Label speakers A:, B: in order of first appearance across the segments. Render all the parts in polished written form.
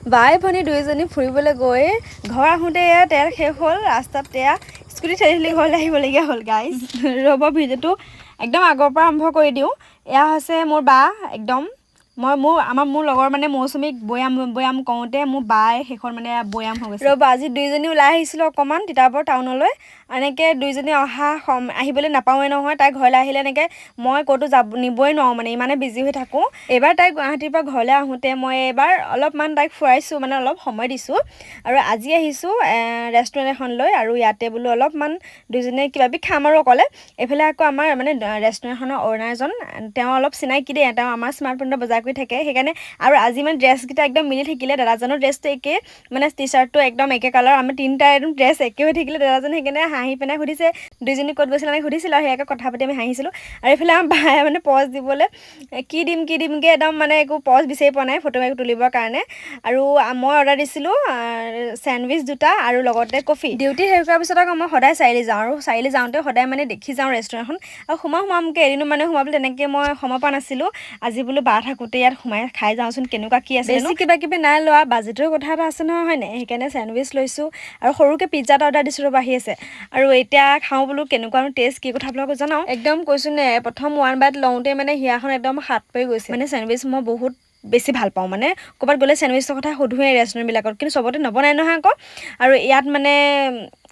A: বাই ভনী দুইজনী ফুৰিবলৈ গৈ ঘৰ আহোঁতে তেল শেষ হ'ল ৰাস্তাত স্কুটি ঠেলি ঘৰলৈ আহিবলগীয়া হ'ল গাইজ ৰ'ব ভিডিঅ'টো একদম আগৰ পৰা আৰম্ভ কৰি দিওঁ এয়া হৈছে মোৰ বা একদম মোৰ লগৰ মানে মৌচুমীক বৈয়াম কওঁতে মোৰ বাই শেষৰ মানে বৈয়াম হৈ গৈছে ৰ'ব আজি দুইজনী ওলাই আহিছিলোঁ অকণমান তিতাবৰ টাউনলৈ এনেকৈ দুইজনী আহিবলৈ নাপাওঁৱে নহয় তাই ঘৰলৈ আহিলে এনেকৈ মই ক'তো নিবই নোৱাৰোঁ মানে ইমানে বিজি হৈ থাকোঁ এইবাৰ তাই গুৱাহাটীৰ পৰা ঘৰলৈ আহোঁতে মই এইবাৰ অলপমান তাইক ফুৰাইছোঁ মানে অলপ সময় দিছোঁ আৰু আজি আহিছোঁ ৰেষ্টুৰেণ্ট এখনলৈ আৰু ইয়াতে বোলো অলপমান দুইজনীয়ে কিবাকিবি খাম আৰু অকলে এইফালে আকৌ আমাৰ মানে ৰেষ্টুৰেণ্টখনৰ অ'নাৰজন তেওঁ অলপ চিনাকি দেই তেওঁ আমাৰ স্মাৰ্ট পইণ্টত বজাৰ কৰি থাকে সেইকাৰণে আৰু আজি মানে ড্ৰেছকেইটা একদম মিলি থাকিলে দাদাজনৰ ড্ৰেছটো একে মানে টি চাৰ্টটো একদম একে কালাৰ আমি তিনিটা একদম ড্ৰেছ একে হৈ থাকিলে দাদাজনে সেইকাৰণে হাঁহি পেলাই সুধিছে দুইজনী ক'ত গৈছিলে আমি সুধিছিলোঁ আৰু সেয়াকৈ কথা পাতি আমি হাঁহিছিলোঁ আৰু এইফালে আমাৰ বায়ে মানে পজ দিবলৈ কি দিমকৈ একদম মানে একো পজ বিচাৰি পোৱা নাই ফটো তুলিবৰ কাৰণে আৰু মই অৰ্ডাৰ দিছিলোঁ চেণ্ডউইচ দুটা আৰু লগতে কফি ডিউটি শেষ কৰাৰ পিছত আকৌ মই সদায় চাৰিআলি যাওঁ আৰু চাৰিআলি যাওঁতে সদায় মানে দেখি যাওঁ ৰেষ্টুৰেণ্টখন আৰু সোমামকৈ এদিনো মানে সোমাবলৈ তেনেকৈ মই সময় পোৱা নাছিলোঁ আজি বোলো বা থাকোঁতে ইয়াত সোমাই খাই যাওঁচোন কেনেকুৱা কি আছে বেছি কিবাকিবি নাই লোৱা বাজেটৰ কথা এটা আছে নহয় হয় নাই সেইকাৰণে চেণ্ডউইচ লৈছোঁ আৰু সৰুকৈ পিজ্জা এটা অৰ্ডাৰ দিছোঁ ৰ'বা আহি আছে আৰু এতিয়া খাওঁ বোলো কেনেকুৱানো টেষ্ট কি কথা আপোনালোকক জনাওঁ একদম কৈছোঁ নে প্ৰথম ওৱান বাইট লওঁতে মানে হিয়াখন একদম হাত পৰি গৈছে মানে চেণ্ডউইচ মই বহুত বেছি ভাল পাওঁ মানে ক'ৰবাত গ'লে চেণ্ডউইচৰ কথা সোধোঁৱেই ৰেষ্টুৰেণ্টবিলাকত কিন্তু চবতে নবনাই নহয় আকৌ আৰু ইয়াত মানে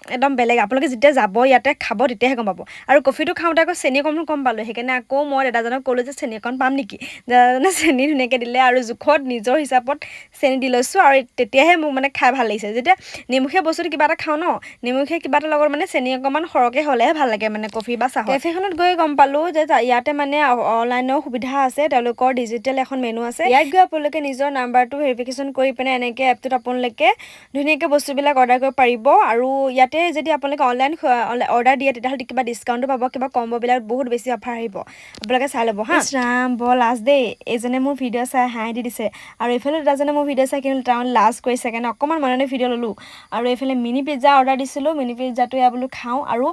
A: একদম বেলেগ আপোনালোকে যেতিয়া যাব ইয়াতে খাব তেতিয়াহে গম পাব আৰু কফিটো খাওঁতে আকৌ চেনি অকণমান কম পালোঁ সেইকাৰণে আকৌ মই দাদাজনক ক'লোঁ যে চেনি অকণ পাম নেকি দাদাজনে চেনি ধুনীয়াকৈ দিলে আৰু জোখত নিজৰ হিচাপত চেনি দি লৈছোঁ আৰু তেতিয়াহে মোক মানে খাই ভাল লাগিছে যেতিয়া নিমখীয়া বস্তুটো কিবা এটা খাওঁ ন নিমখীয়া কিবা এটা লগত মানে চেনি অকণমান সৰহকৈ হ'লেহে ভাল লাগে মানে কফি বা চাহ কেফেখনত গৈ গম পালোঁ যে ইয়াতে মানে অনলাইনৰ সুবিধা আছে তেওঁলোকৰ ডিজিটেল এখন মেনু আছে ইয়াত গৈ আপোনালোকে নিজৰ নাম্বাৰটো ভেৰিফিকেশ্যন কৰি পিনে এনেকৈ এপটোত আপোনালোকে ধুনীয়াকৈ বস্তুবিলাক অৰ্ডাৰ কৰিব পাৰিব আৰু ইয়াতে যদি আপোনালোকে অনলাইন অৰ্ডাৰ দিয়ে তেতিয়াহ'লে কিবা ডিছকাউণ্টো পাব কিবা কম্ব'বিলাক বহুত বেছি অফাৰ আহিব আপোনালোকে চাই ল'ব হা ৰাম বৰ লাজ দেই এইজনে মোৰ ভিডিঅ' চাই হাঁহি দি দিছে আৰু এইফালে দাদাজনে মোৰ ভিডিঅ' চাই কিন্তু তেওঁ লাজ কৰিছে কাৰণে অকণমান মনে ভিডিঅ' ল'লোঁ আৰু এইফালে মিনি পিজ্জা অৰ্ডাৰ দিছিলোঁ মিনি পিজ্জাটো এয়া বোলো খাওঁ আৰু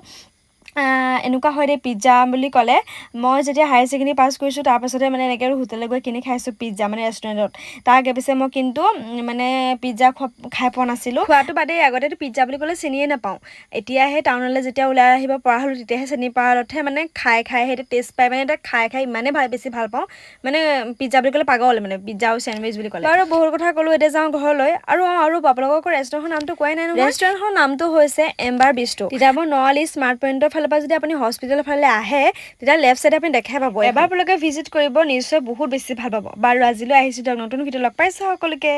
A: এনেকুৱা হয় দেই পিজ্জা বুলি ক'লে মই যেতিয়া হায়াৰ ছেকেণ্ডেৰী পাছ কৰিছোঁ তাৰপাছতে মানে এনেকৈ হোটেললৈ গৈ কিনি খাইছোঁ পিজ্জা মানে ৰেষ্টুৰেণ্টত তাৰ আগে পিছে মই কিন্তু মানে পিজ্জা খাই পোৱা নাছিলোঁ খোৱাটো বাদেই আগতেতো পিজ্জা বুলি ক'লে চিনিয়ে নাপাওঁ এতিয়াহে টাউনলৈ যেতিয়া ওলাই আহিব পৰা হ'লোঁ তেতিয়াহে চিনি পোৱা হ'লতহে মানে খাই সেইটো টেষ্ট পাই মানে এতিয়া খাই ইমানেই বেছি ভাল পাওঁ মানে পিজ্জা বুলি ক'লে পাগল মানে পিজ্জা আৰু চেণ্ডউইচ বুলি ক'লে আৰু বহুত কথা ক'লোঁ এতিয়া যাওঁ ঘৰলৈ আৰু আপোনালোকৰ ৰেষ্টুৰেণ্টৰ নামটো কোৱাই নাই নহয় ৰেষ্টুৰেণ্টৰ নামটো হৈছে এম্বাৰ বিষ্ট্ৰো তিতাবৰ নআলি স্মাৰ্ট পইণ্টৰ ফালৰ পৰা যদি আপুনি হস্পিটেলৰ ফালে আহে তেতিয়া লেফ্ট চাইডে আপুনি দেখাই পাব এবাৰ আপোনালোকে ভিজিট কৰিব নিশ্চয় বহুত বেছি ভাল পাব বাৰু আজিলৈ আহিছোঁ দিয়ক নতুন ভিডিঅ' লগ পাইছোঁ সকলোকে